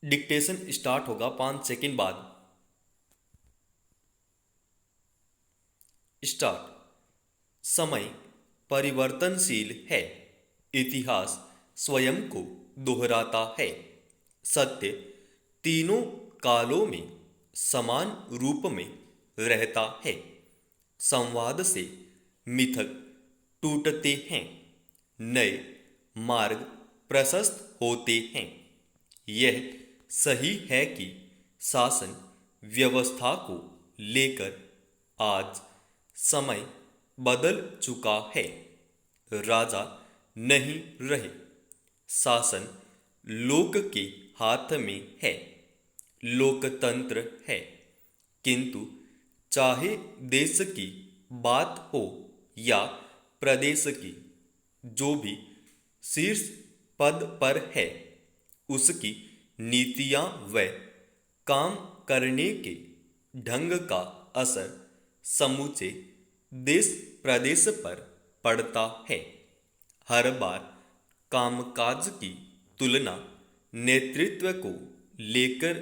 Dictation start होगा 5 second बाद। Start. समय परिवर्तनशील है। इतिहास स्वयं को दोहराता है। सत्य तीनों कालों में समान रूप में रहता है। संवाद से मिथक टूटते हैं, नए मार्ग प्रशस्त होते हैं। यह सही है कि शासन व्यवस्था को लेकर आज समय बदल चुका है। राजा नहीं रहे, शासन लोक के हाथ में है। लोकतंत्र है, किंतु चाहे देश की बात हो या प्रदेश की, जो भी शीर्ष पद पर है उसकी नीतियां व काम करने के ढंग का असर समूचे देश प्रदेश पर पड़ता है। हर बार कामकाज की तुलना नेतृत्व को लेकर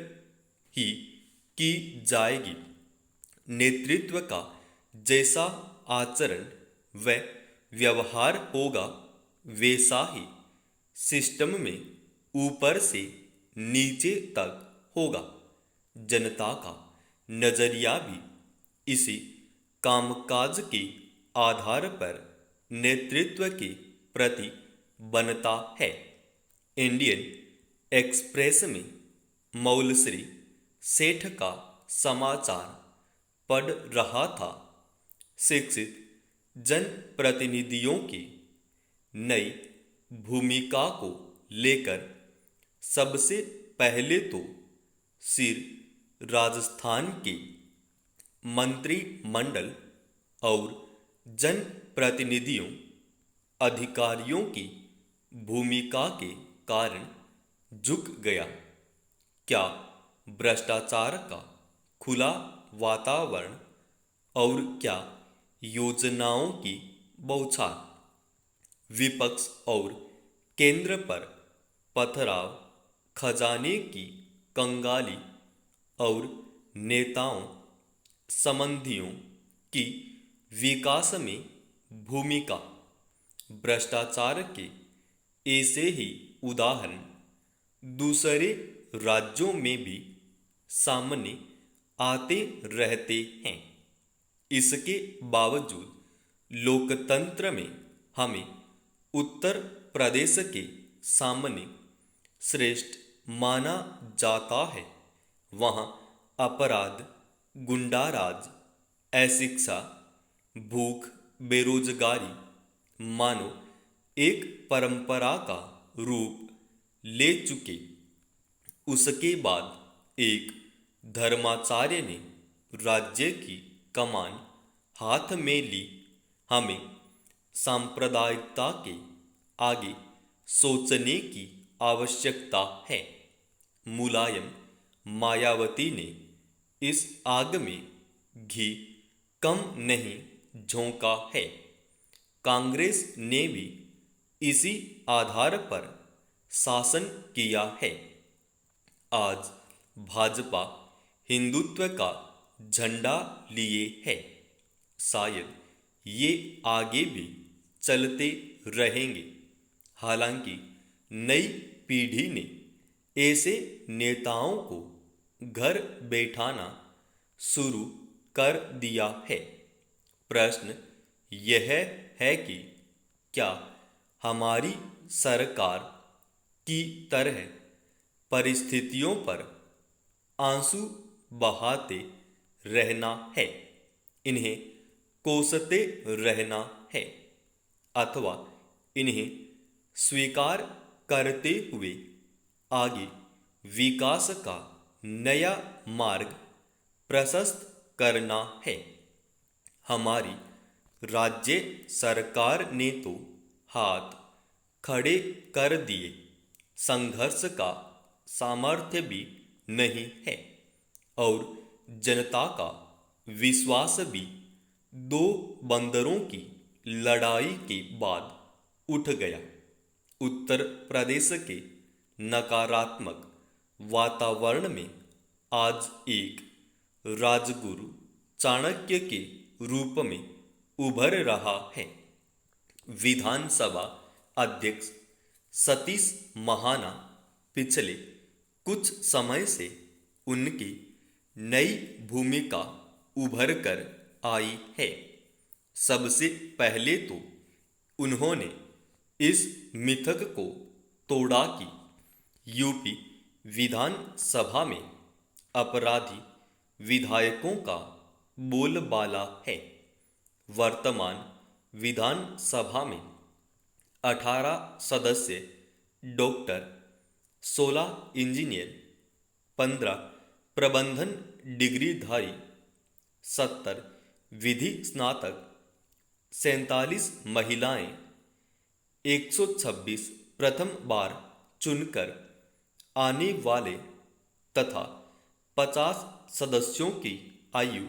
ही की जाएगी। नेतृत्व का जैसा आचरण व व्यवहार होगा, वैसा ही सिस्टम में ऊपर से नीचे तक होगा। जनता का नजरिया भी इसी कामकाज के आधार पर नेतृत्व के प्रति बनता है। इंडियन एक्सप्रेस में मौलश्री सेठ का समाचार पढ़ रहा था। शिक्षित जनप्रतिनिधियों की नई भूमिका को लेकर सबसे पहले तो सिर राजस्थान के मंत्रिमंडल और जनप्रतिनिधियों अधिकारियों की भूमिका के कारण झुक गया। क्या भ्रष्टाचार का खुला वातावरण और क्या योजनाओं की बौछार। विपक्ष और केंद्र पर पथराव, खजाने की कंगाली और नेताओं संबंधियों की विकास में भूमिका। भ्रष्टाचार के ऐसे ही उदाहरण दूसरे राज्यों में भी सामने आते रहते हैं। इसके बावजूद लोकतंत्र में हमें उत्तर प्रदेश के सामने श्रेष्ठ माना जाता है। वहाँ अपराध, गुंडाराज, अशिक्षा, भूख, बेरोजगारी मानो एक परंपरा का रूप ले चुके। उसके बाद एक धर्माचार्य ने राज्य की कमान हाथ में ली। हमें सांप्रदायिकता के आगे सोचने की आवश्यकता है। मुलायम मायावती ने इस आग में घी कम नहीं झोंका है। कांग्रेस ने भी इसी आधार पर शासन किया है। आज भाजपा हिंदुत्व का झंडा लिए है। शायद ये आगे भी चलते रहेंगे। हालांकि नई पीढ़ी ने ऐसे नेताओं को घर बैठाना शुरू कर दिया है। प्रश्न यह है कि क्या हमारी सरकार की तरह परिस्थितियों पर आंसू बहाते रहना है, इन्हें कोसते रहना है, अथवा इन्हें स्वीकार करते हुए आगे विकास का नया मार्ग प्रशस्त करना है। हमारी राज्य सरकार ने तो हाथ खड़े कर दिए। संघर्ष का सामर्थ्य भी नहीं है और जनता का विश्वास भी दो बंदरों की लड़ाई के बाद उठ गया। उत्तर प्रदेश के नकारात्मक वातावरण में आज एक राजगुरु चाणक्य के रूप में उभर रहा है। विधानसभा अध्यक्ष सतीश महाना पिछले कुछ समय से उनकी नई भूमिका उभर कर आई है। सबसे पहले तो उन्होंने इस मिथक को तोड़ा कि यूपी विधानसभा में अपराधी विधायकों का बोलबाला है। वर्तमान विधानसभा में 18 सदस्य डॉक्टर, 16 इंजीनियर, 15 प्रबंधन डिग्रीधारी, 70 विधि स्नातक, 47 महिलाएं, 126 प्रथम बार चुनकर आने वाले तथा 50 सदस्यों की आयु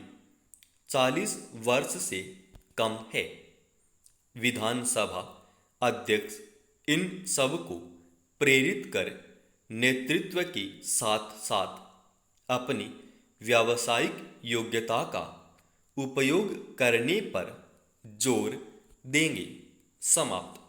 40 वर्ष से कम है। विधानसभा अध्यक्ष इन सब को प्रेरित कर नेतृत्व के साथ साथ अपनी व्यावसायिक योग्यता का उपयोग करने पर जोर देंगे। समाप्त।